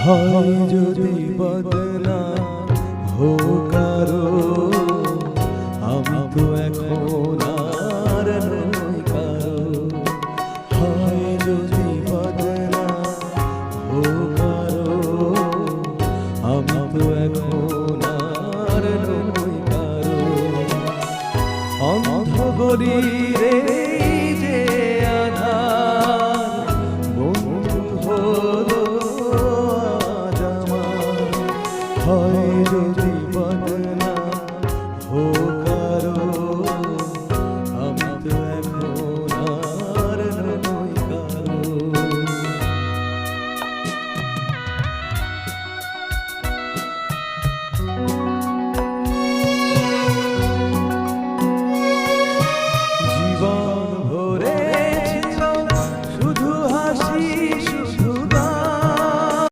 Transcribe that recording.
হয় যদি বদনাম হো কারো, আমি তো এখন আর নই কারো। হয় যদি বদনাম হো কারো, আমি তো এখন আর নই কারো। অন্ধ গলিরে